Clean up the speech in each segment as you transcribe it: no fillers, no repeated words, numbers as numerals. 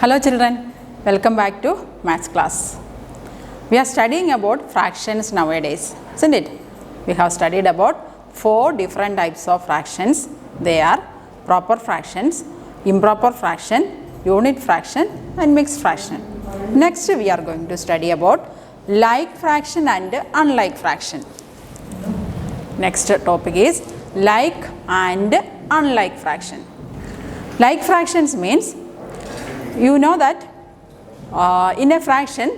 Hello children, welcome back to maths class. We are studying about fractions nowadays, isn't it? We have studied about 4 different types of fractions. They are proper fractions, improper fraction, unit fraction and mixed fraction. Next we are going to study about like fraction and unlike fraction. Next topic is like and unlike fraction. Like fractions means, you know that in a fraction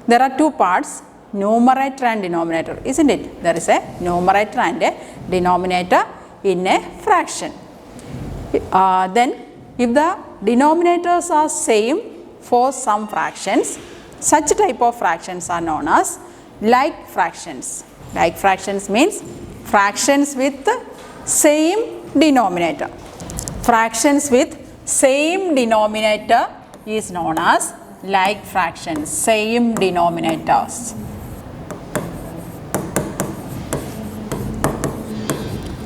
there are two parts, numerator and denominator, isn't it? There is a numerator and a denominator in a fraction. Then if the denominators are same for some fractions, such type of fractions are known as like fractions. Like fractions means fractions with same denominator. Fractions with same denominator is known as like fractions, same denominators.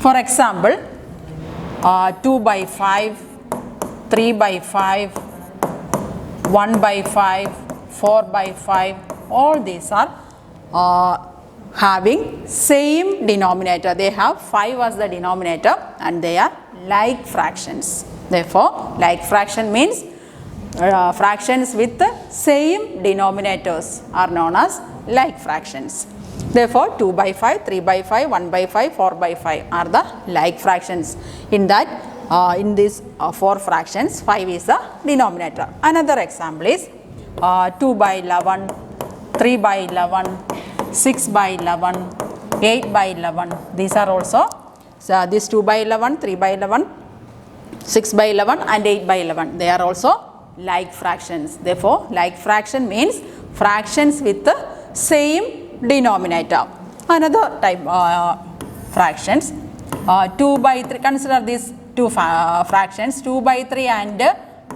For example, 2 by 5, 3 by 5, 1 by 5, 4 by 5, all these are having same denominator. They have 5 as the denominator and they are like fractions. Therefore, like fraction means fractions with the same denominators are known as like fractions. Therefore, 2 by 5, 3 by 5, 1 by 5, 4 by 5 are the like fractions. In that, in these 4 fractions, 5 is the denominator. Another example is 2 by 11, 3 by 11, 6 by 11, 8 by 11. These are also, this 2 by 11, 3 by 11, 6 by 11 and 8 by 11. They are also like fractions. Therefore, like fraction means fractions with the same denominator. Another type fractions, 2 by 3, consider these two fractions, 2 by 3 and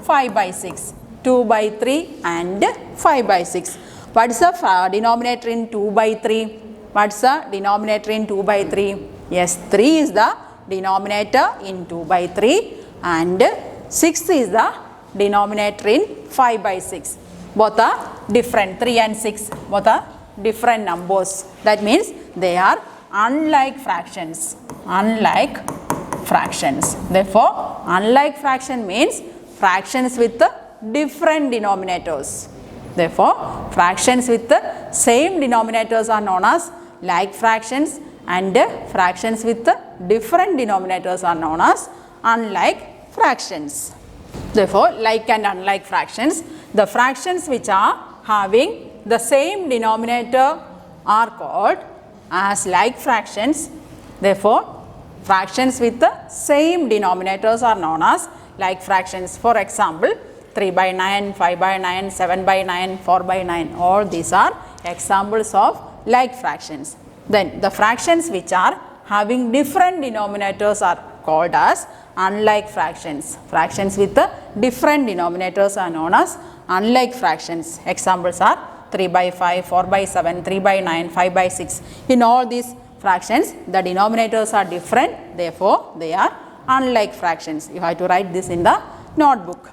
5 by 6. 2 by 3 and 5 by 6. What is the denominator in 2 by 3? What is the denominator in 2 by 3? Yes, 3 is the denominator in 2 by 3 and 6 is the denominator in 5 by 6. Both are different, 3 and 6, both are different numbers. That means they are unlike fractions. Unlike fractions. Therefore, unlike fraction means fractions with different denominators. Therefore, fractions with the same denominators are known as like fractions and fractions with different denominators are known as unlike fractions. Therefore, like and unlike fractions, the fractions which are having the same denominator are called as like fractions. Therefore, fractions with the same denominators are known as like fractions. For example, 3 by 9, 5 by 9, 7 by 9, 4 by 9. All these are examples of like fractions. Then the fractions which are having different denominators are called as unlike fractions. Fractions with the different denominators are known as unlike fractions. Examples are 3 by 5, 4 by 7, 3 by 9, 5 by 6. In all these fractions, the denominators are different. Therefore, they are unlike fractions. You have to write this in the notebook.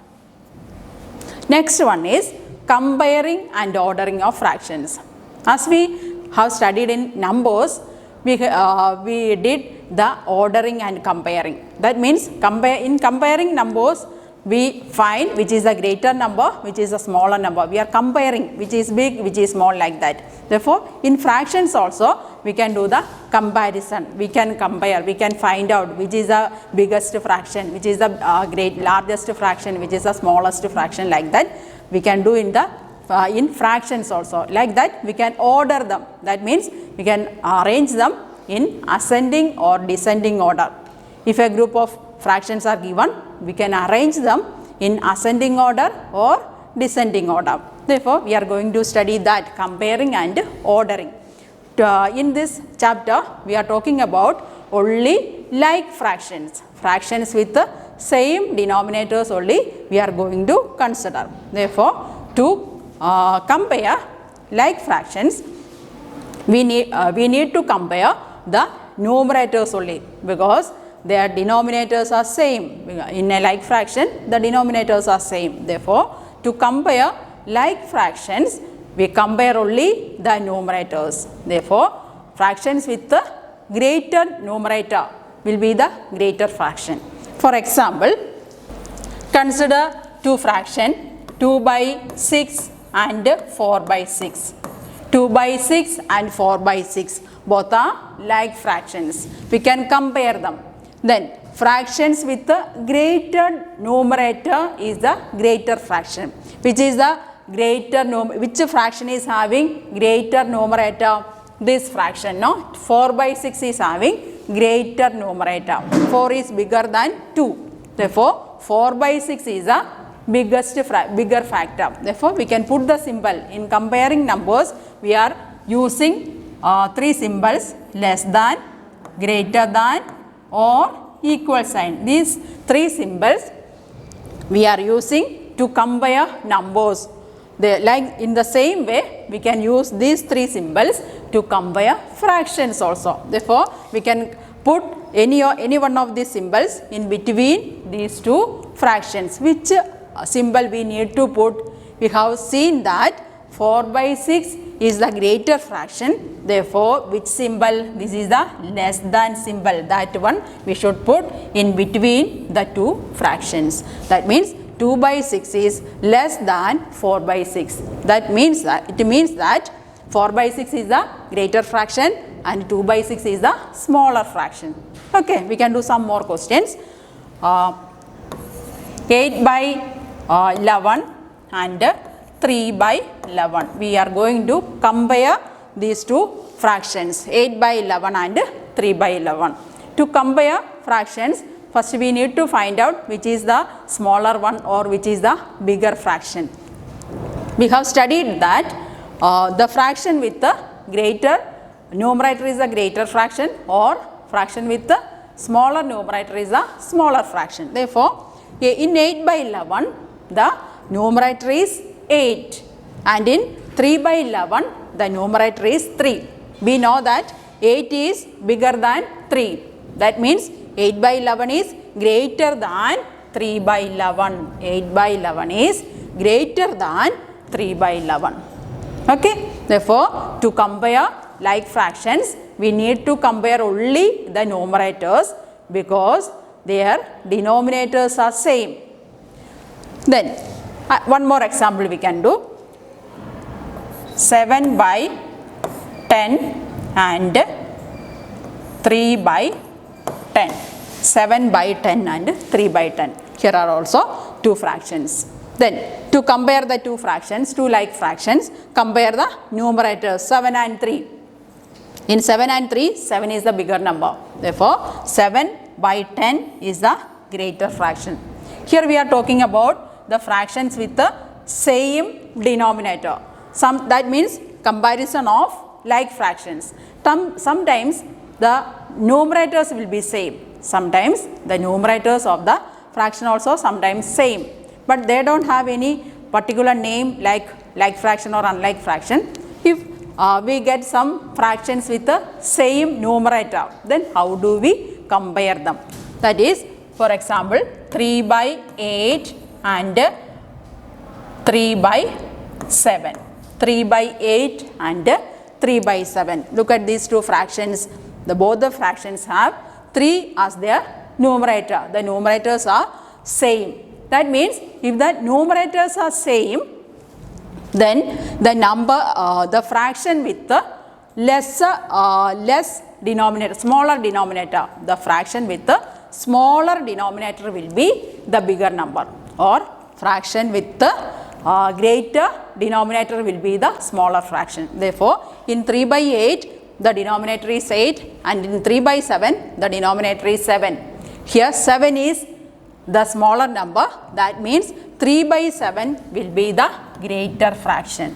Next one is comparing and ordering of fractions. As we have studied in numbers, we did the ordering and comparing. That means in comparing numbers, we find which is a greater number, which is a smaller number. We are comparing which is big, which is small, like that. Therefore, in fractions also, we can do the comparison. We can compare, we can find out which is the biggest fraction, which is the largest fraction, which is the smallest fraction, like that. We can do in the in fractions also. Like that, we can order them. That means we can arrange them in ascending or descending order. If a group of fractions are given, we can arrange them in ascending order or descending order. Therefore, we are going to study that, comparing and ordering. In this chapter, we are talking about only like fractions. Fractions with the same denominators only we are going to consider. Therefore, to compare like fractions, we need to compare the numerators only, because their denominators are same. In a like fraction, the denominators are same. Therefore, to compare like fractions, we compare only the numerators. Therefore, fractions with the greater numerator will be the greater fraction. For example, consider two fractions 2 by 6 and 4 by 6. 2 by 6 and 4 by 6 both are like fractions. We can compare them. Then fractions with the greater numerator is the greater fraction. Which is the greater which fraction is having greater numerator? This fraction, no? 4 by 6 is having greater numerator. 4 is bigger than 2. Therefore, 4 by 6 is the bigger factor. Therefore, we can put the symbol. In comparing numbers, we are using three symbols: less than, greater than, or equal sign. These three symbols we are using to compare numbers. Like in the same way, we can use these three symbols to compare fractions also. Therefore, we can put any one of these symbols in between these two fractions. Which symbol we need to put? We have seen that 4 by 6 is the greater fraction. Therefore, which symbol? This is the less than symbol. That one we should put in between the two fractions. That means 2 by 6 is less than 4 by 6. That means that it means that 4 by 6 is the greater fraction and 2 by 6 is the smaller fraction. Okay, we can do some more questions. 8 by 11 and 3 by 11. We are going to compare these two fractions, 8 by 11 and 3 by 11. To compare fractions, first we need to find out which is the smaller one or which is the bigger fraction. We have studied that the fraction with the greater numerator is a greater fraction, or fraction with the smaller numerator is a smaller fraction. Therefore, in 8 by 11, the numerator is 8, and in 3 by 11, the numerator is 3. We know that 8 is bigger than 3. That means 8 by 11 is greater than 3 by 11. 8 by 11 is greater than 3 by 11. Okay. Therefore, to compare like fractions, we need to compare only the numerators because their denominators are same. Then, one more example we can do. 7 by 10 and 3 by 10. 7 by 10 and 3 by 10. Here are also two fractions. Then, to compare the two fractions, two like fractions, compare the numerators 7 and 3. In 7 and 3, 7 is the bigger number. Therefore, 7 by 10 is the greater fraction. Here we are talking about the fractions with the same denominator. That means comparison of like fractions. Sometimes the numerators will be same. Sometimes the numerators of the fraction also sometimes same. But they don't have any particular name like fraction or unlike fraction. If we get some fractions with the same numerator, then how do we compare them? That is, for example, 3 by 8 and 3 by 7. 3 by 8 and 3 by 7. Look at these two fractions. Both the fractions have 3 as their numerator. The numerators are same. That means if the numerators are same, then the fraction with the less denominator, smaller denominator, the fraction with the smaller denominator will be the bigger number, or fraction with the greater denominator will be the smaller fraction. Therefore, in 3 by 8, the denominator is 8, and in 3 by 7, the denominator is 7. Here 7 is the smaller number. That means 3 by 7 will be the greater fraction.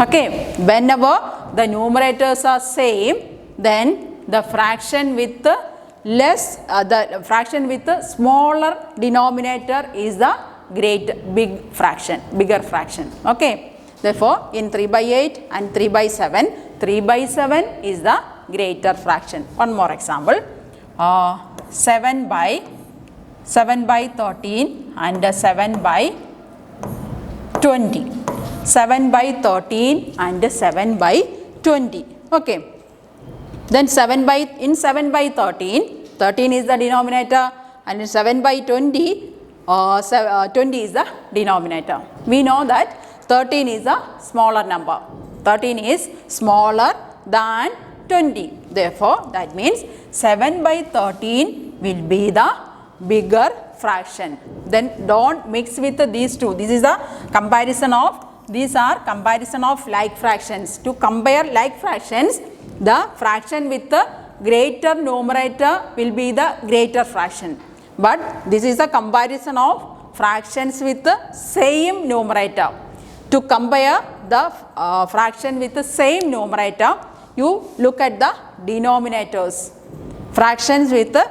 Okay. Whenever the numerators are same, then the fraction with the smaller denominator is the bigger fraction. Okay. Therefore, in 3 by 8 and 3 by 7, 3 by 7 is the greater fraction. One more example. 7 by 13 and 7 by 20. 7 by 13 and 7 by 20. Okay. Then 7 by 13, 13 is the denominator, and in 7 by 20, 20 is the denominator. We know that 13 is a smaller number. 13 is smaller than 20. Therefore, that means 7 by 13 will be the bigger fraction. Then don't mix with these two. This is a comparison of, these are comparison of like fractions. To compare like fractions, the fraction with the greater numerator will be the greater fraction. But this is a comparison of fractions with the same numerator. To compare the fraction with the same numerator, you look at the denominators. Fractions with the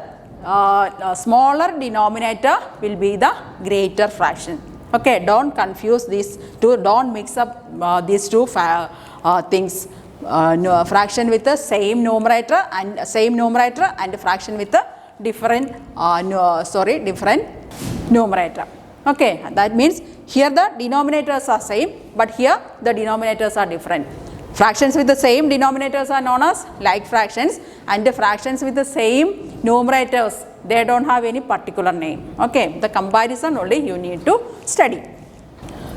smaller denominator will be the greater fraction. Okay, don't confuse these two, don't mix up these two things. Fraction with the same numerator and fraction with the different different numerator. Okay, that means here the denominators are same, but here the denominators are different. Fractions with the same denominators are known as like fractions, and the fractions with the same numerators, they don't have any particular name. Okay, the comparison only you need to study.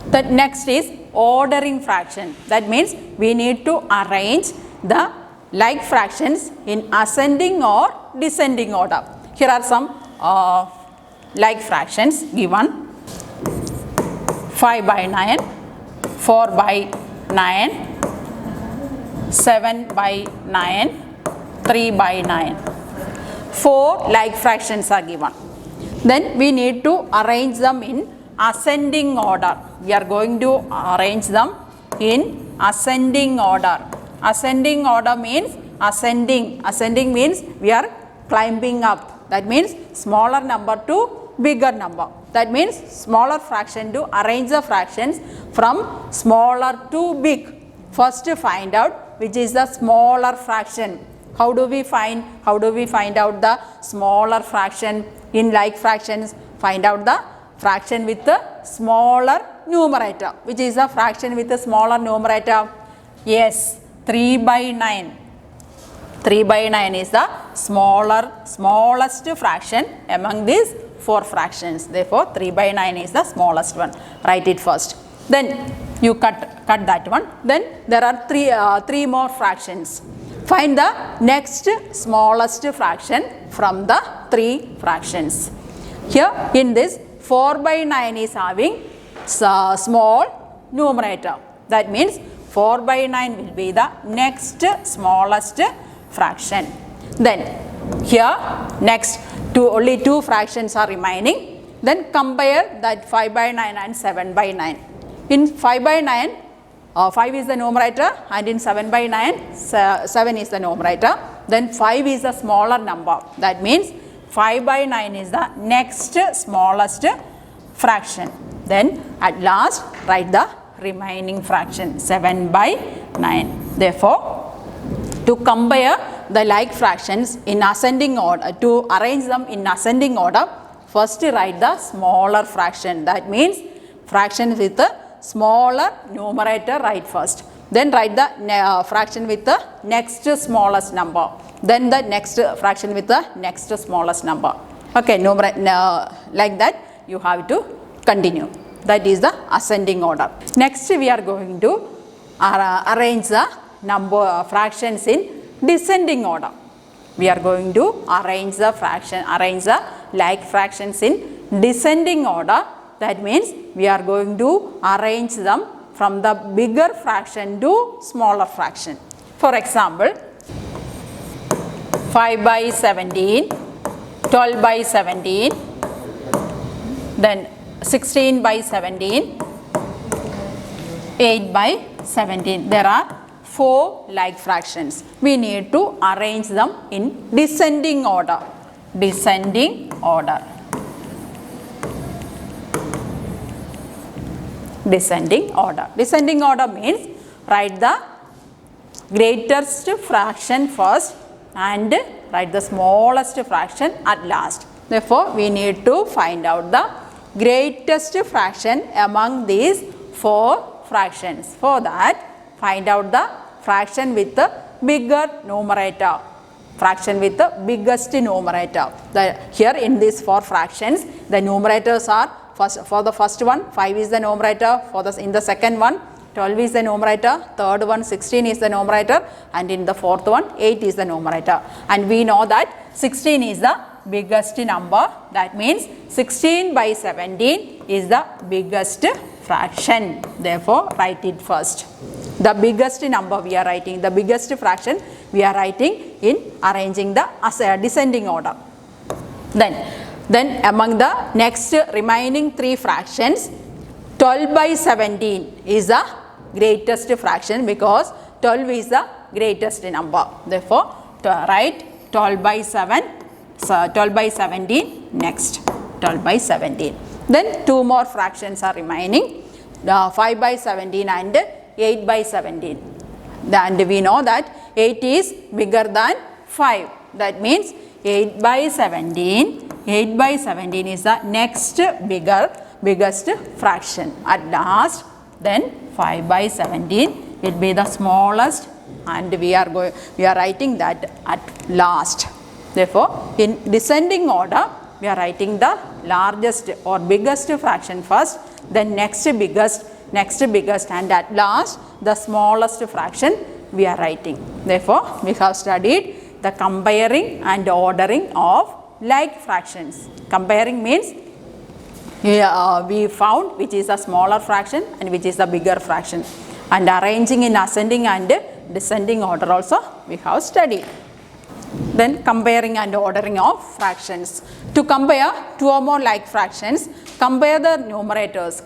The next is ordering fraction. That means we need to arrange the like fractions in ascending or descending order. Here are some like fractions given: 5 by 9, 4 by 9, 7 by 9, 3 by 9. 4 like fractions are given. Then we need to arrange them in ascending order. We are going to arrange them in ascending order. Ascending order means ascending. Ascending means we are climbing up. That means smaller number to bigger number. That means smaller fraction to arrange the fractions from smaller to big. First find out which is the smaller fraction. How do we find out the smaller fraction in like fractions? Find out the fraction with the smaller numerator. Which is the fraction with the smaller numerator? Yes, 3 by 9. 3 by 9 is the smallest fraction among these 4 fractions. Therefore, 3 by 9 is the smallest one. Write it first. Then you cut that one. Then there are three more fractions. Find the next smallest fraction from the 3 fractions. Here in this 4 by 9 is having small numerator. That means 4 by 9 will be the next smallest fraction. Then here next only 2 fractions are remaining. Then compare that 5 by 9 and 7 by 9. In 5 by 9, 5 is the numerator, and in 7 by 9, 7 is the numerator. Then 5 is the smaller number. That means 5 by 9 is the next smallest fraction. Then at last write the remaining fraction, 7 by 9. Therefore, to compare the like fractions in ascending order, to arrange them in ascending order, first write the smaller fraction. That means fraction with the smaller numerator write first. Then write the fraction with the next smallest number. Then the next fraction with the next smallest number. Okay, like that you have to continue. That is the ascending order. Next we are going to arrange the fractions in descending order. We are going to arrange the like fractions in descending order. That means we are going to arrange them from the bigger fraction to smaller fraction. For example, 5 by 17, 12 by 17, then 16 by 17, 8 by 17. There are 4 like fractions. We need to arrange them in descending order. Descending order. Descending order. Descending order means write the greatest fraction first and write the smallest fraction at last. Therefore, we need to find out the greatest fraction among these 4 fractions. For that, find out the fraction with the bigger numerator. Fraction with the biggest numerator. Here in these 4 fractions, the numerators are, for the first one 5 is the numerator, in the second one 12 is the numerator, third one 16 is the numerator, and in the fourth one 8 is the numerator. And we know that 16 is the biggest number. That means 16 by 17 is the biggest fraction. Therefore, write it first. The biggest number we are writing, the biggest fraction we are writing in arranging the descending order. Then among the next remaining 3 fractions, 12 by 17 is the greatest fraction because 12 is the greatest number. Therefore, write 12 by 17 next. 12 by 17. Then 2 more fractions are remaining, 5 by 17 and 8 by 17. And we know that 8 is bigger than 5. That means 8 by 17 is the next biggest fraction. At last, then 5 by 17 will be the smallest, and we are writing that at last. Therefore, in descending order, we are writing the largest or biggest fraction first, then next biggest, and at last the smallest fraction we are writing. Therefore, we have studied the comparing and ordering of like fractions. Comparing means we found which is the smaller fraction and which is the bigger fraction, and arranging in ascending and descending order also we have studied. Then comparing and ordering of fractions. To compare 2 or more like fractions, compare their numerators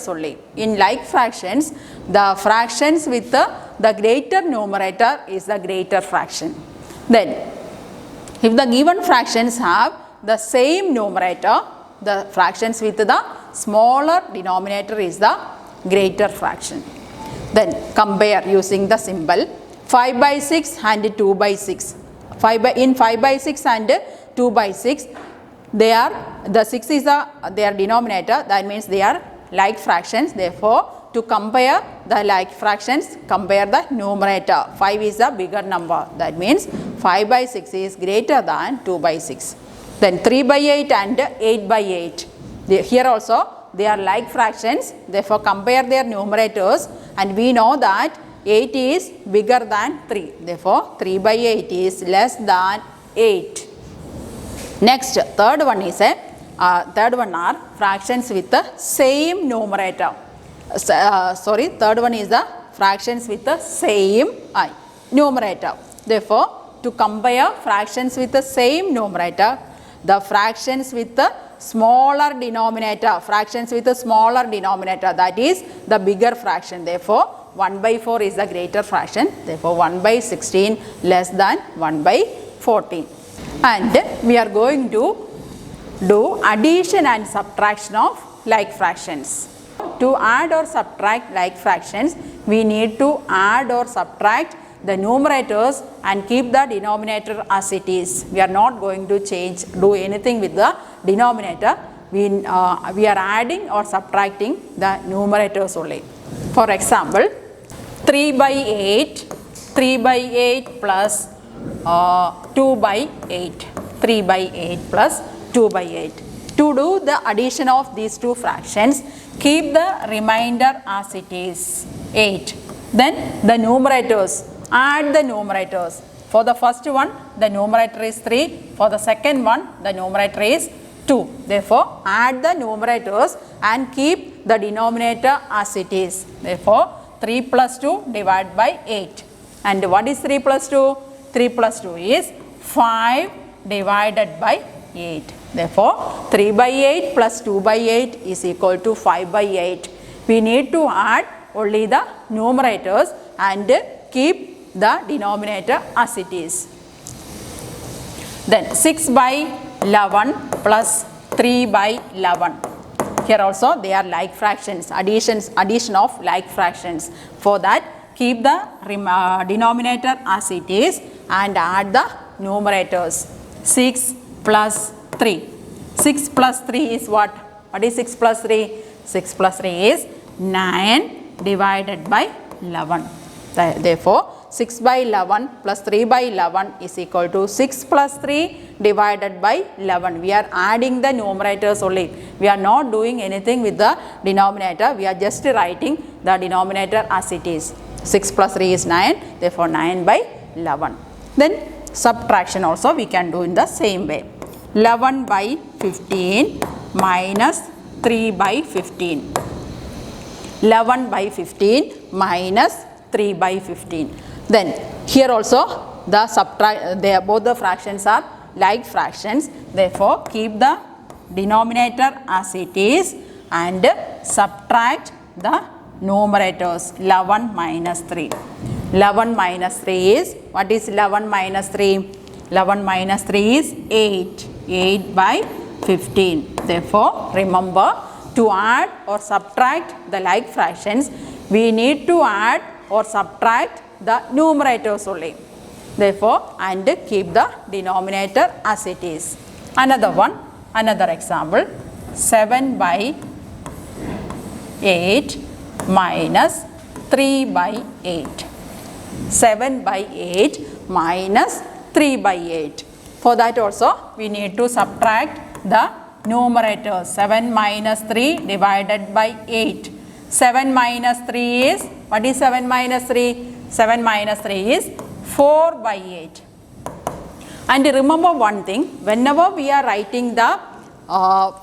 only. In like fractions, the fractions with the greater numerator is the greater fraction. Then, if the given fractions have the same numerator, the fractions with the smaller denominator is the greater fraction. Then, compare using the symbol 5 by 6 and 2 by 6. In 5 by 6 and 2 by 6, the 6 is their denominator. That means they are like fractions. Therefore, to compare the like fractions, compare the numerator. 5 is the bigger number. That means 5 by 6 is greater than 2 by 6. Then 3 by 8 and 8 by 8. Here also they are like fractions. Therefore, compare their numerators, and we know that 8 is bigger than 3. Therefore, 3 by 8 is less than 8. Next, third one are fractions with the same numerator. Third one is the fractions with the same numerator. Therefore, to compare fractions with the same numerator, the fractions with the smaller denominator, that is the bigger fraction. Therefore, 1 by 4 is the greater fraction. Therefore, 1 by 16 less than 1 by 14. And we are going to do addition and subtraction of like fractions. To add or subtract like fractions, we need to add or subtract the numerators and keep the denominator as it is. We are not going to do anything with the denominator. We are adding or subtracting the numerators only. For example, 3 by 8 plus 2 by 8. 3 by 8 plus 2 by 8. To do the addition of these two fractions, keep the remainder as it is, 8. Then the numerators, add the numerators. For the first one, the numerator is 3. For the second one, the numerator is 2. Therefore, add the numerators and keep the denominator as it is. Therefore, 3 plus 2 divided by 8. And what is 3 plus 2? 3 plus 2 is 5 divided by 8. Therefore, 3 by 8 plus 2 by 8 is equal to 5 by 8. We need to add only the numerators and keep the denominator as it is. Then 6 by 11 plus 3 by 11. Here also they are like fractions, addition of like fractions. For that, keep the denominator as it is and add the numerators. 6 plus 3. 6 plus 3 is what? What is 6 plus 3? 6 plus 3 is 9 divided by 11. Therefore, 6 by 11 plus 3 by 11 is equal to 6 plus 3 divided by 11. We are adding the numerators only. We are not doing anything with the denominator. We are just writing the denominator as it is. 6 plus 3 is 9. Therefore, 9 by 11. Then subtraction also we can do in the same way. 11 by 15 minus 3 by 15. 11 by 15 minus 3 by 15. Then here also the both the fractions are like fractions. Therefore, keep the denominator as it is and subtract the numerators. 11 minus 3. 11 minus 3 is, what is 11 minus 3? 11 minus 3 is 8. 8 by 15. Therefore, remember, to add or subtract the like fractions, we need to add or subtract the numerators only. Therefore, and keep the denominator as it is. Another one, another example, 7 by 8 minus 3 by 8. 7 by 8 minus 3 by 8. For that also, we need to subtract the numerators. 7 minus 3 divided by 8. 7 minus 3 is, what is 7 minus 3? 7 minus 3 is 4 by 8. And remember one thing, whenever we are writing the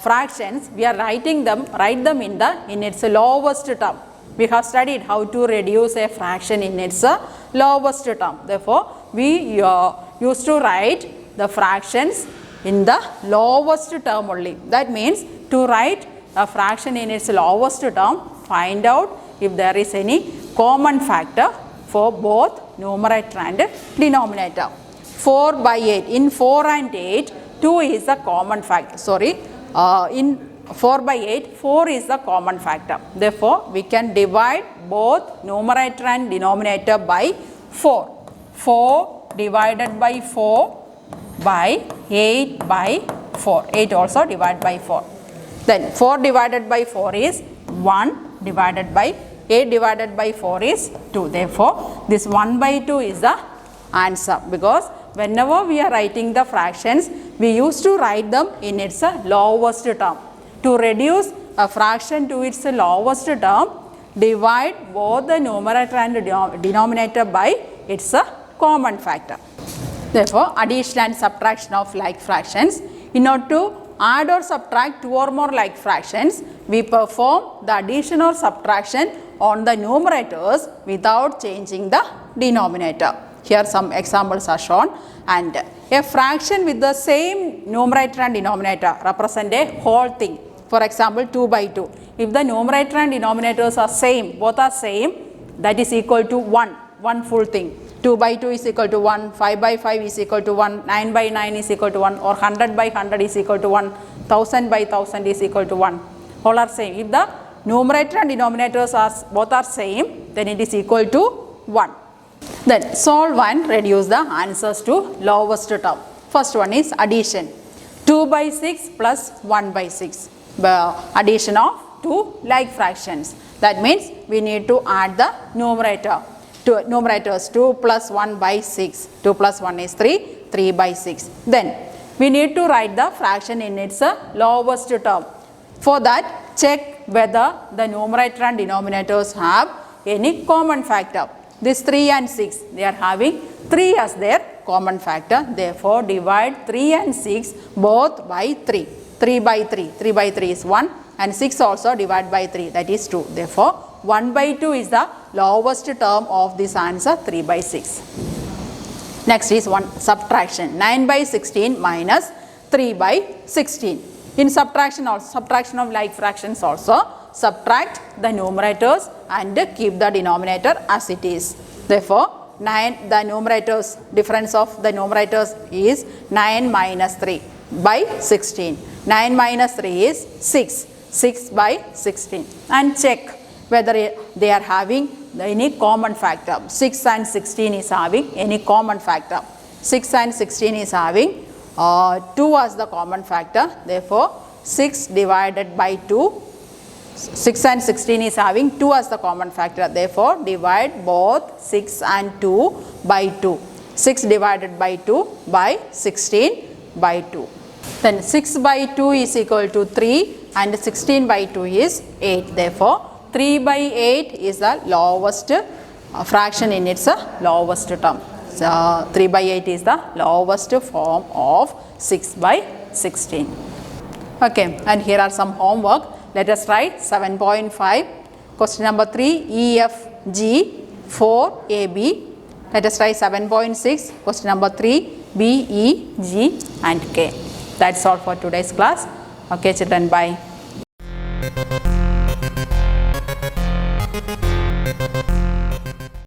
fractions, we are write them in its lowest term. We have studied how to reduce a fraction in its lowest term. Therefore, we used to write the fractions in the lowest term only. That means to write a fraction in its lowest term, find out if there is any common factor for both numerator and denominator. 4 by 8. In 4 and 8, 2 is the common factor. In 4 by 8, 4 is the common factor. Therefore, we can divide both numerator and denominator by 4. 4 divided by 4 by 8 by 4. 8 also divided by 4. Then 4 divided by 4 is 1 divided by 8 divided by 4 is 2. Therefore, this 1 by 2 is the answer, because whenever we are writing the fractions, we used to write them in its lowest term. To reduce a fraction to its lowest term, divide both the numerator and denominator by its common factor. Therefore, addition and subtraction of like fractions. In order to add or subtract two or more like fractions, we perform the addition or subtraction on the numerators without changing the denominator. Here some examples are shown, and a fraction with the same numerator and denominator represent a whole thing. For example, 2 by 2. If the numerator and denominators are same, both are same, that is equal to 1 full thing. 2 by 2 is equal to 1, 5 by 5 is equal to 1, 9 by 9 is equal to 1, or 100 by 100 is equal to 1, 1000 by 1000 is equal to 1. All are same. If the numerator and denominators both are same, then it is equal to 1. Then solve and reduce the answers to lowest term. First one is addition. 2 by 6 plus 1 by 6. Addition of two like fractions. That means we need to add the numerator. Numerators 2 plus 1 by 6. 2 plus 1 is 3. 3 by 6. Then we need to write the fraction in its lowest term. For that, check whether the numerator and denominators have any common factor. This 3 and 6, they are having 3 as their common factor. Therefore, divide 3 and 6 both by 3. 3 by 3. 3 by 3 is 1, and 6 also divide by 3, that is 2. Therefore, 1 by 2 is the lowest term of this answer, 3 by 6. Next is subtraction. 9 by 16 minus 3 by 16. In subtraction of like fractions also, subtract the numerators and keep the denominator as it is. Therefore, difference of the numerators is 9 minus 3 by 16. 9 minus 3 is 6. 6 by 16. And check whether they are having any common factor. 6 and 16 is having any common factor. 6 and 16 is having 2 as the common factor. Therefore, 6 divided by 2 6 and 16 is having 2 as the common factor. Therefore, divide both 6 and 2 by 2. 6 divided by 2 by 16 by 2. Then 6 by 2 is equal to 3 and 16 by 2 is 8. Therefore, 3 by 8 is the lowest fraction in its lowest term. So, 3 by 8 is the lowest form of 6 by 16. Okay, and here are some homework. Let us write 7.5. Question number 3, E, F, G, 4, A, B. Let us write 7.6. Question number 3, B, E, G and K. That's all for today's class. Okay, children, bye.